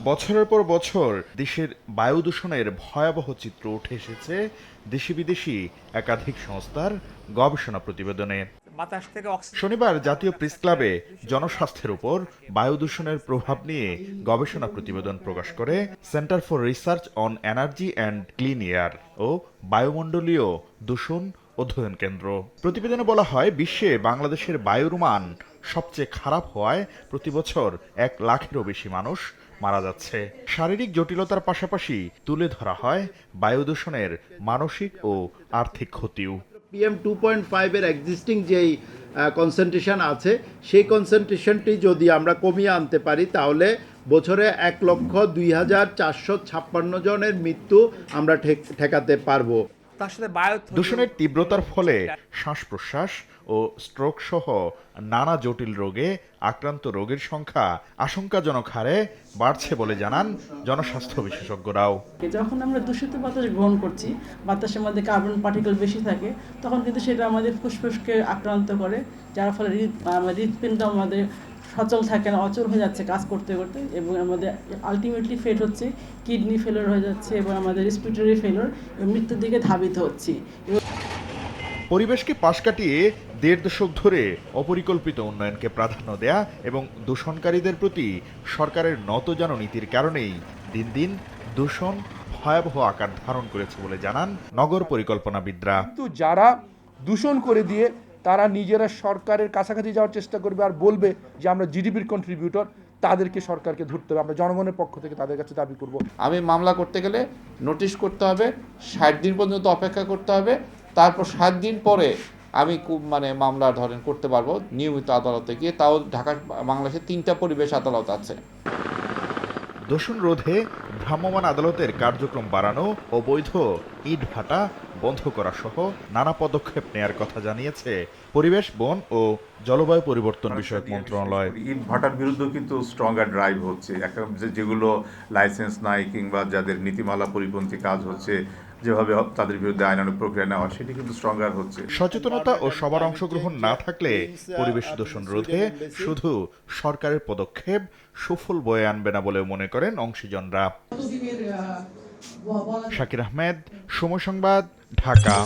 বছরের পর বছর দেশের বায়ু দূষণের ভয়াবহ চিত্র উঠে এসেছে দেশি বিদেশি একাধিক সংস্থার গবেষণা প্রতিবেদনে। বাতাস থেকে অক্সিজেন শনিবার জাতীয় প্রেস ক্লাবে জনস্বাস্থ্যের উপর বায়ু দূষণের প্রভাব নিয়ে গবেষণা প্রতিবেদন প্রকাশ করে centre for research on energy and clean air ও বায়ুমণ্ডলীয় দূষণ অধ্যয়ন কেন্দ্র। প্রতিবেদনে বলা হয়, বিশ্বে বাংলাদেশের বায়ুর মান সবচেয়ে খারাপ হওয়ায় প্রতি বছর 1 লাখেরও বেশি মানুষ মারা যাচ্ছে। শারীরিক জটিলতার পাশাপাশি তুলে ধরা হয় বায়ু দূষণের মানসিক ও আর্থিক ক্ষতিও। PM2.5 এর এক্সিস্টিং যেই কনসেন্ট্রেশন আছে সেই কনসেন্ট্রেশনটি যদি আমরা কমিয়ে আনতে পারি তাহলে বছরে 1,02,456 জনের মৃত্যু আমরা ঠেকাতে পারবো। তার সাথে বায়ু দূষণের তীব্রতার ফলে শ্বাস প্রশ্বাস ও স্ট্রোক সহ নানা জটিল রোগে আক্রান্ত রোগীর সংখ্যা আশঙ্কাজনক হারে বাড়ছে বলে জানান জনস্বাস্থ্য বিশেষজ্ঞরাও। যখন আমরা দূষিত বাতাস গ্রহণ করছি, বাতাসের মধ্যে কার্বন পার্টিকেল বেশি থাকে, তখন কিন্তু সেটা আমাদের ফুসফুসকে আক্রান্ত করে, যার ফলে হৃৎপিণ্ড আমাদের সচল থাকে না, অচল হয়ে যাচ্ছে কাজ করতে করতে, এবং আমাদের আলটিমেটলি ফেল হচ্ছে, কিডনি ফেলিওর হয়ে যাচ্ছে এবং আমাদের রেসপিরেটরি ফেলিওর এবং মৃত্যুর দিকে ধাবিত হচ্ছি। পরিবেশকে পাশ কাটিয়ে 1.5 দশক ধরে অপরিকল্পিত উন্নয়নকে প্রাধান্য দেয়া এবং দূষণকারীদের প্রতি সরকারের নতজানু নীতির কারণেই দিন দিন দূষণ ভয়াবহ আকার ধারণ করেছে বলে জানান নগর পরিকল্পনাবিদরা। কিন্তু যারা দূষণ করে দিয়ে তারা নিজেরা সরকারের কাছাকাছি যাওয়ার চেষ্টা করবে আর বলবে যে আমরা জিডিপির কন্ট্রিবিউটর, তাদেরকে সরকারকে ধরতে হবে। আমরা জনগণের পক্ষ থেকে তাদের কাছে দাবি করব। আমি মামলা করতে গেলে নোটিশ করতে হবে, 60 দিন পর্যন্ত অপেক্ষা করতে হবে, তারপর 7 দিন পরে আমি মামলা করতে পারবো নিয়মিত আদালতে গিয়ে। তাও ঢাকা বাংলাদেশে 3টা পরিবেশ আদালত আছে। দূষণ রোধে ভ্রাম্যমাণ আদালতের কার্যক্রম বাড়ানো ও বৈধ ইট ভাটা বন্ধ করা সহ নানা পদক্ষেপ নেয়ার কথা জানিয়েছে পরিবেশ, বন ও জলবায়ু পরিবর্তন বিষয়ক মন্ত্রণালয়। ইট ভাটার বিরুদ্ধে কিন্তু স্ট্রঙ্গার ড্রাইভ হচ্ছে। একটা যেগুলো লাইসেন্স নাই কিংবা যাদের নীতিমালা পরিপন্থী কাজ হচ্ছে, যেভাবে তাদের বিরুদ্ধে আইনানুগ প্রক্রিয়া নেওয়া, সেটি কিন্তু স্ট্রঙ্গার হচ্ছে। সচেতনতা ও সবার অংশগ্রহণ না থাকলে পরিবেশ দূষণ রোধে শুধু সরকারের পদক্ষেপ সুফল বয়ে আনবে না বলেও মনে করেন অংশীজনরা। শাকির আহমেদ, সময় সংবাদ, ঢাকা।